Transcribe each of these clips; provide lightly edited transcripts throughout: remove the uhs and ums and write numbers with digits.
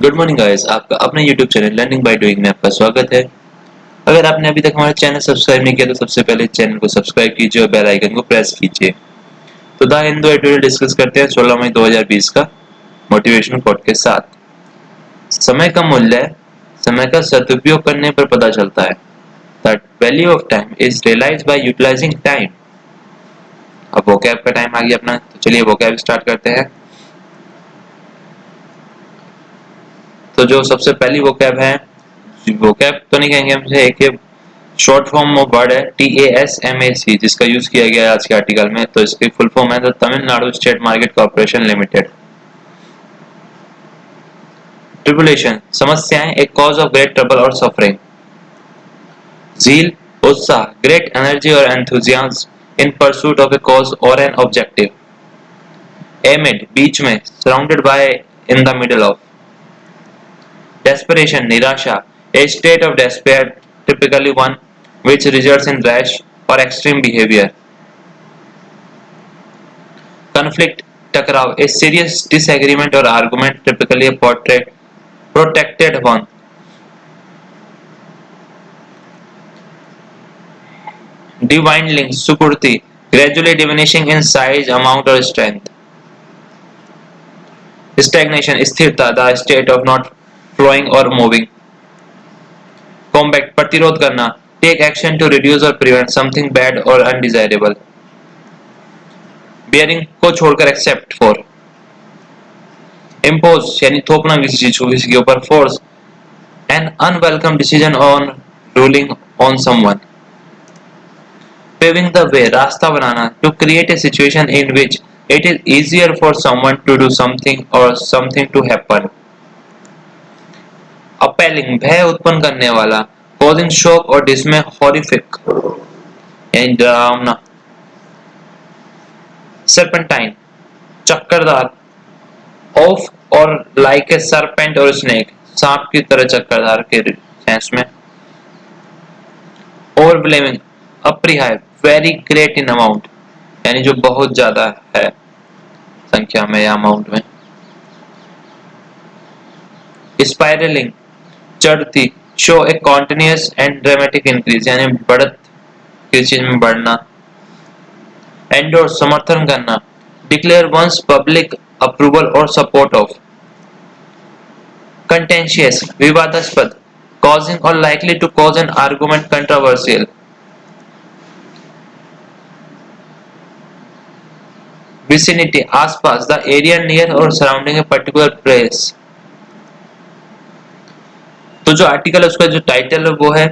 Good morning guys, आपका अपने YouTube channel learning by doing में आपका स्वागत है। अगर आपने अभी तक हमारा चैनल सब्सक्राइब नहीं किया तो सबसे पहले चैनल को सब्सक्राइब कीजिए और बेल आइकन को प्रेस कीजिए। तो द हिंदू एडिटोरियल डिस्कस करते हैं 16 मई 2020 का मोटिवेशनल कोट के साथ। समय का मूल्य समय का सदुपयोग करने पर पता चलता है। The value of time is realised by utilising time. अब वोकैब का टाइम आ गया अपना, तो चलिए वोकैब स्टार्ट करते हैं। तो जो सबसे पहली वोकैब है, वोकैब तो नहीं कहेंगे हमसे, एक ये शॉर्ट फॉर्म ऑफ वर्ड है TASMAC, जिसका यूज किया गया है आज के आर्टिकल में। तो इसकी फुल फॉर्म है the Tamil Nadu state market corporation limited. Tribulation समस्याएं, एक कॉज ऑफ ग्रेट ट्रबल और सफरिंग। ज़ील उत्साह, ग्रेट एनर्जी और enthusiasm in pursuit of A cause और एन ऑब्जेक्टिव। एमिड बीच में, surrounded by, in the middle of. Desperation निराशा, a state of despair, typically one which results in rash or extreme behavior. Conflict टकराव, a serious disagreement or argument, typically a protracted one. Divining सुकुर्ति, gradually diminishing in size, amount or strength. Stagnation स्थिरता, the state of not flowing or moving. Combat प्रतिरोध करना, take action to reduce or prevent something bad or undesirable. Bearing को छोड़कर except for. Impose यानी थोपना किसी चीज को किसी के ऊपर। Force an unwelcome decision on ruling on someone. Paving the way रास्ता बनाना, to create a situation in which it is easier for someone to do something or something to happen. Appalling भय उत्पन्न करने वाला, कॉजिंग शॉक और डिसमे, horrific यानी डरावना। Serpentine चक्करदार, of or like a serpent or snake, सांप की तरह चक्करदार के सेंस में। ओवरब्लेमिंग अप्रिहाय, वेरी ग्रेट इन अमाउंट यानी जो बहुत ज्यादा है संख्या में या अमाउंट में। स्पाइरलिंग चढ़ती, show A continuous and dramatic increase यानी बढ़त, किसी चीज में बढ़ना। एंडोर्स समर्थन करना, डिक्लेयर वंस पब्लिक अप्रूवल और सपोर्ट ऑफ। कंटेंशियस विवादास्पद, causing or likely to cause an argument, controversial. Vicinity आसपास, the area near or surrounding a particular place. तो जो आर्टिकल है उसका जो टाइटल है वो है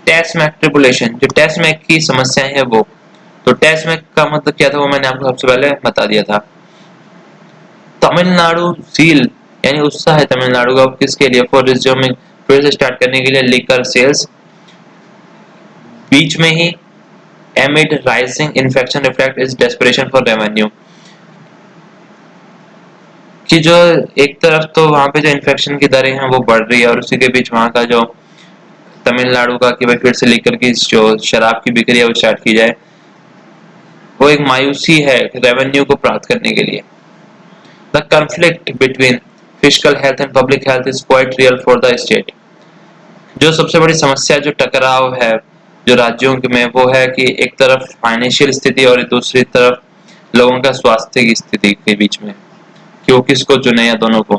टेस्मैक ट्रिबुलेशन, जो टेस्मैक की समस्याएं है वो। तो टेस्मैक का मतलब क्या था वो मैंने आपको सबसे पहले बता दिया था। तमिलनाडु ज़ील यानी उत्साह है तमिलनाडु का किसके लिए, फॉर रिज्यूमिंग फिर से स्टार्ट करने के लिए लिकर सेल्स। बीच में ही amid rising infection reflect is desperation for revenue, कि जो एक तरफ तो वहां पे जो इन्फेक्शन की दरें हैं वो बढ़ रही है और उसी के बीच वहां का जो तमिलनाडु का कि भाई फिर से लेकर की जो शराब की बिक्री है वो स्टार्ट की जाए, वो एक मायूसी है रेवेन्यू को प्राप्त करने के लिए। The conflict between physical health and public health is quite real for the state. जो सबसे बड़ी समस्या जो टकराव है जो राज्यों में वो है कि एक तरफ फाइनेंशियल स्थिति और दूसरी तरफ लोगों का स्वास्थ्य की स्थिति के बीच में, कि वो किसको चुने या दोनों को।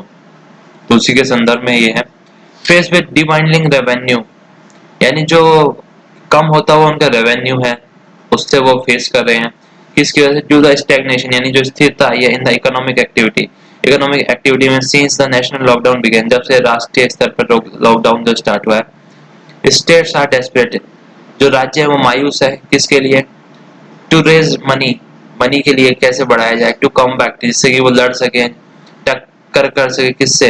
तो उसी के संदर्भ में ये है। फेस विद डिमांडिंग रेवेन्यू यानी जो कम होता हुआ उनका रेवेन्यू है उससे वो फेस कर रहे हैं, किसकी वजह से, टू द स्टैग्नेशन यानी जो स्थिरता है in the economic activity. Economic activity में since the national lockdown began, जब से राष्ट्रीय स्तर पर लॉकडाउन जो स्टार्ट हुआ है। स्टेट्स आर डेस्परेट, जो राज्य है वो मायूस है किसके लिए, टू रेज मनी, मनी के लिए कैसे बढ़ाया जाए, टू कम बैक जिससे कि वो लड़ सके, टक्कर कर सके किससे,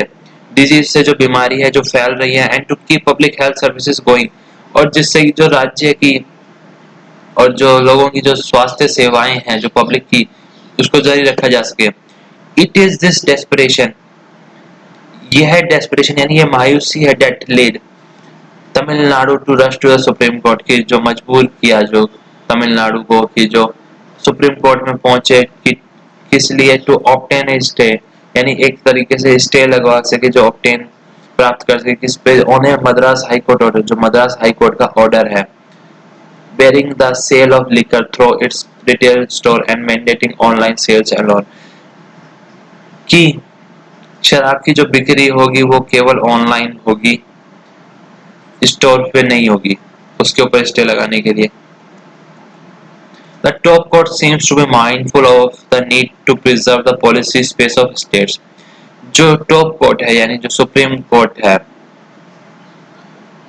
डिजीज से, जो बीमारी है जो फैल रही है, and to keep public health services going, और जिससे कि जो राज्य की और जो लोगों की जो स्वास्थ्य सेवाएं हैं जो पब्लिक की उसको जारी रखा जा सके। इट इज दिस डेस्परेशन, यह है डेस्परेशन यानी ये मायूसी है, that led Tamil Nadu to rush to the Supreme Court, की जो मजबूर किया जो तमिलनाडु को कि जो सुप्रीम कोर्ट में पहुंचे कि किस लिए, टू ऑब्टेन ए स्टे यानी एक तरीके से स्टे लगवा सके, जो ऑब्टेन प्राप्त कर सके किस पे, on a Madras high court order, जो मद्रास हाई कोर्ट का ऑर्डर है, barring the sale of liquor through its retail store and mandating online sales alone, कि शराब की जो बिक्री होगी वो केवल ऑनलाइन होगी, स्टोर पे नहीं होगी, उसके ऊपर स्टे लगाने के लिए। The top court seems to be mindful of the need to preserve the policy space of states. जो टॉप कोर्ट है यानी जो सुप्रीम कोर्ट है,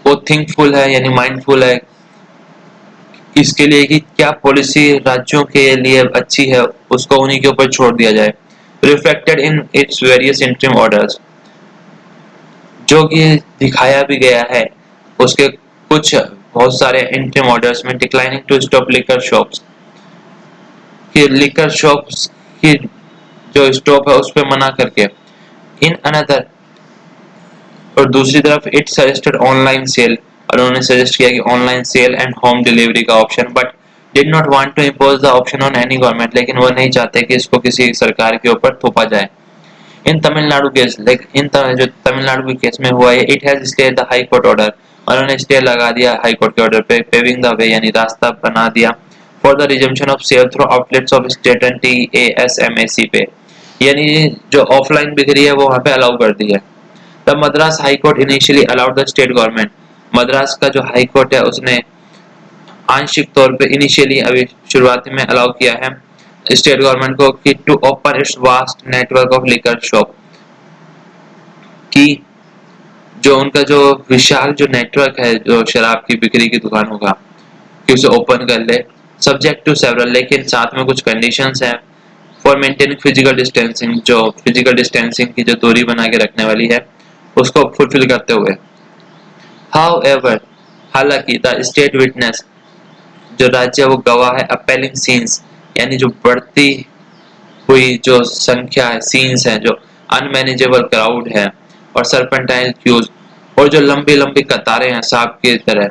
वो थिंकफुल है यानी माइंडफुल है इसके लिए कि क्या पॉलिसी राज्यों के लिए अच्छी है उसको उन्हीं के ऊपर छोड़ दिया जाए। Reflected in its various interim orders, जो कि दिखाया भी गया है उसके कुछ बहुत सारे इंटरिम ऑर्डर्स में, declining to stop liquor shops, कि लिकर शॉप्स की जो स्टॉप है उस पर मना करके। इन अनदर, और दूसरी तरफ इट सजेस्टेड ऑनलाइन सेल, और उन्होंने सजेस्ट किया कि online sale and home delivery का option, but did not want to impose the option on any government, लेकिन वो नहीं चाहते कि इसको किसी सरकार के ऊपर थोपा जाए। इन तमिलनाडु केस, लाइक जो तमिलनाडु के केस में हुआ है, it has stayed the high court order, और उन्होंने स्टे लगा दिया हाई कोर्ट के ऑर्डर पे, पेविंग द वे यानी रास्ता बना दिया for the resumption of sale through outlets of state and TASMAC पे, यानी जो ऑफलाइन बिक्री है वो वहाँ पे अलाउ कर दी है। The Madras high court initially allowed the state government, Madras का जो हाई कोर्ट है उसने आंशिक तौर पे इनिशियली अभी शुरुआती में अलाउ किया है स्टेट गवर्नमेंट को कि to open its vast network of liquor shop, कि जो उनका जो विशाल जो नेटवर्क है जो शराब की बिक्री की दुकानों का, कि उसे ओपन कर ले, सब्जेक्ट टू सेवरल, लेकिन साथ में कुछ कंडीशंस हैं। फॉर मेंटेनिंग फिजिकल डिस्टेंसिंग, जो फिजिकल डिस्टेंसिंग की जो दूरी बना के रखने वाली है उसको फुलफिल करते हुए। हाउएवर, हालांकि द स्टेट विटनेस, जो राज्य वो गवाह है अपेलिंग सीन्स, यानी जो बढ़ती हुई जो संख्या है, सीन्स है, जो अनमैनेजेबल क्राउड है, और सर्पेंटाइल क्यूज, और जो लंबी लंबी कतारें हैं सांप की तरह।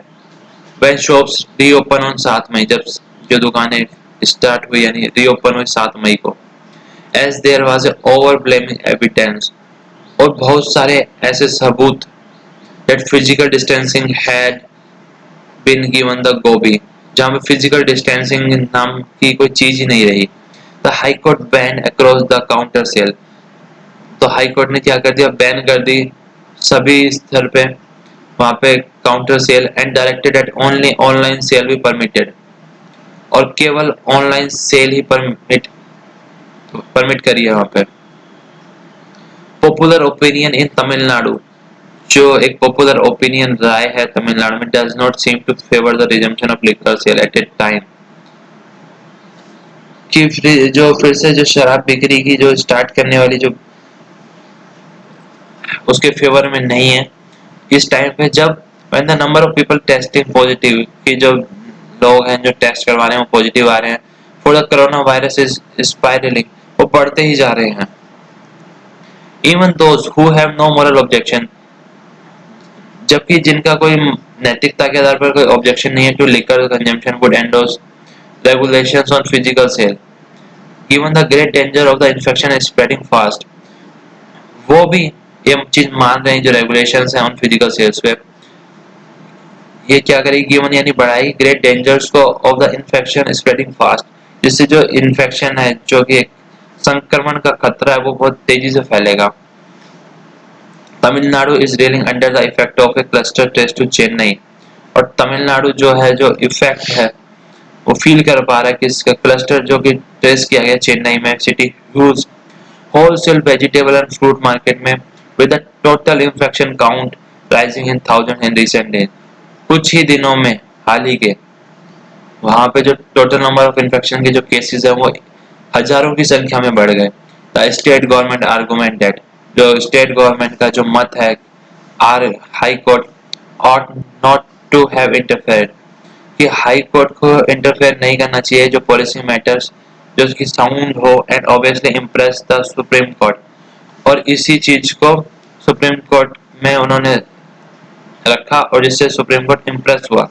व्हेन शॉप्स रीओपन ऑन 7 मई, जब जो दुकानें स्टार्ट हुई यानी रीओपन हुई 7 मई को, as there was a overwhelming evidence, और बहुत सारे ऐसे सबूत, that physical distancing had been given the go by, जहां पे फिजिकल डिस्टेंसिंग नाम की कोई चीज ही नहीं रही। The high court ban across the counter sale, तो हाई कोर्ट ने क्या कर दिया, बैन कर दी सभी स्तर पे वहां पे counter sale, and directed eight only online sale भी परमिटेड, और केवल ऑनलाइन सेल ही परमिट करी है वहां पे। पॉपुलर ओपिनियन इन तमिलनाडु, जो एक पॉपुलर ओपिनियन राय है तमिलनाडु में, does not seem to favour the resumption of liquor sale at a time, कि जो फिर से जो शराब बिक्री की जो स्टार्ट करने वाली जो उसके फेवर में नहीं है इस टाइम पे, जब when the number of people testing positive, कि जो लोग हैं जो टेस्ट करवा रहे हैं वो पॉजिटिव आ रहे हैं, for the coronavirus is spiraling, वो बढ़ते ही जा रहे हैं। even those who have no moral objection, जबकि जिनका कोई नैतिकता के आधार पर कोई ऑब्जेक्शन नहीं है to liquor consumption, would endorse regulations on physical sale given the great danger of the infection is spreading fast, वो भी ये चीज मान रहे हैं जो रेगुलेशंस हैं ऑन फिजिकल सेल्स पे, ये क्या करेगी, गिवन यानी बढ़ाएगी ग्रेट डेंजर्स को of the infection spreading fast, जिससे जो इन्फेक्शन है जो कि संक्रमण का खतरा है वो बहुत तेजी से फैलेगा। Tamil Nadu is reeling under the effect of a cluster test to Chennai, और तमिलनाडु जो है जो इफेक्ट है वो फील कर पा रहा है कि इसका क्लस्टर जो कि टेस्ट किया गया चेन्नई में, city huge wholesale vegetable and fruit market में, with the total infection count rising in thousand in recent days, कुछ ही दिनों में हाल ही के वहां पे जो टोटल नंबर ऑफ इन्फेक्शन के जो केसेस है वो हजारों की संख्या में बढ़ गए। The state government argument that, जो स्टेट गवर्नमेंट का जो मत है, are high court ought not to have interfered, कि हाई कोर्ट को इंटरफेयर नहीं करना चाहिए जो पॉलिसी मैटर्स जो उसकी साउंड हो, and obviously impress the Supreme court, और इसी चीज को सुप्रीम कोर्ट में उन्होंने रखा और जिससे सुप्रीम कोर्ट इम्प्रेस हुआ।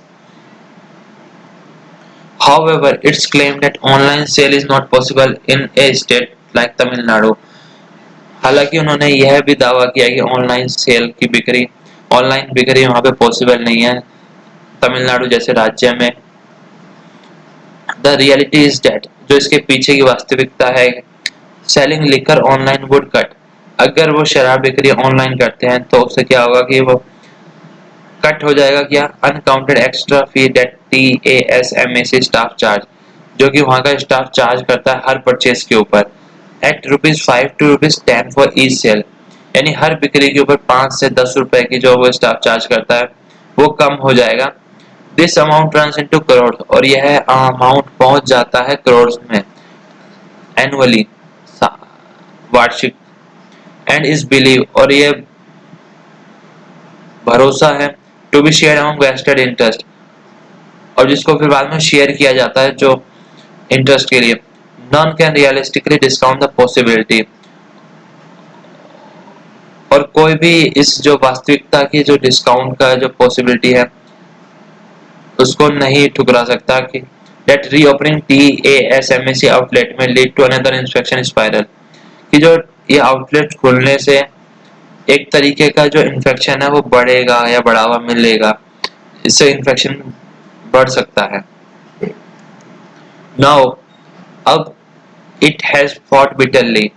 However, it's claimed that online sale is not possible in a state like Tamil Nadu, हालांकि उन्होंने यह भी दावा किया कि ऑनलाइन बिक्री वहाँ पे पॉसिबल नहीं है तमिलनाडु जैसे राज्य में। द रियलिटी इज डेट, जो इसके पीछे की वास्तविकता है, selling liquor online would cut, अगर वो शराब बिक्री ऑनलाइन करते हैं तो उससे क्या होगा कि वो कट हो जाएगा क्या, uncounted extra fee that TASMAC staff charge, जो कि वहाँ का स्टाफ चार्ज करता है हर परचेज के ऊपर, at ₹5 to ₹10 for each sale, यानी हर बिक्री के ऊपर 5 से 10 रुपए की जो वो स्टाफ चार्ज करता है वो कम हो जाएगा। This amount turns into crore, और यह अमाउंट पहुंच जाता है करोड़ में एनुअली, वार्षिक, एंड इज बिलीव, और ये भरोसा है, to be share among vested interest, और जिसको फिर बाद में शेयर किया जाता है जो इंटरेस्ट के लिए। Non can realistically discount the possibility, और कोई भी इस जो वास्तविकता की जो डिस्काउंट का जो पॉसिबिलिटी है उसको नहीं ठुकरा सकता कि दैट रीओपनिंग TASMAC आउटलेट में lead to another inspection spiral, कि जो ये आउटलेट खुलने से एक तरीके का जो इन्फेक्शन है वो बढ़ेगा या बढ़ावा मिलेगा, इससे इन्फेक्शन बढ़ सकता है। नाउ अब इट हैज फॉट बिटरली,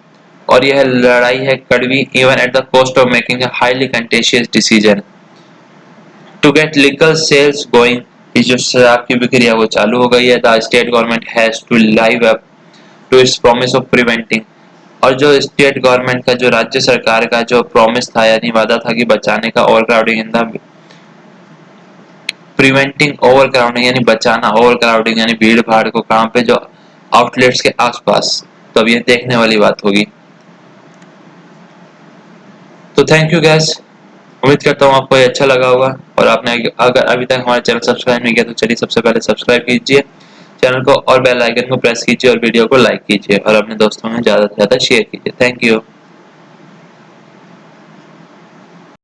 और यह लड़ाई है कड़वी, even at the cost of making a highly contentious decision to get legal sales going. इस जो शराब की बिक्री है वो चालू हो गई है। The state government has to live up to its promise of preventing, और जो स्टेट गवर्नमेंट का जो राज्य सरकार का जो प्रॉमिस था यानी वादा था कि बचाने का over crowding in the preventing over crowding, यानी बचाना ओवर क्राउडिंग यानी भीड़ भाड़ को कहाँ पे, जो आउटलेट्स के आसपास। तो अब ये देखने वाली बात होगी। तो थैंक यू गैस, उम्मीद करता हूँ आपको ये अच्छा लगा होगा, और आपने अगर अभी तक हमारा चैनल सब्सक्राइब नहीं किया तो चलिए सबसे पहले सब्सक्राइब कीजिए चैनल को, और बेल आइकन को प्रेस कीजिए, और वीडियो को लाइक कीजिए, और अपने दोस्तों में ज़्यादा से ज़्यादा शेयर कीजिए। Thank you.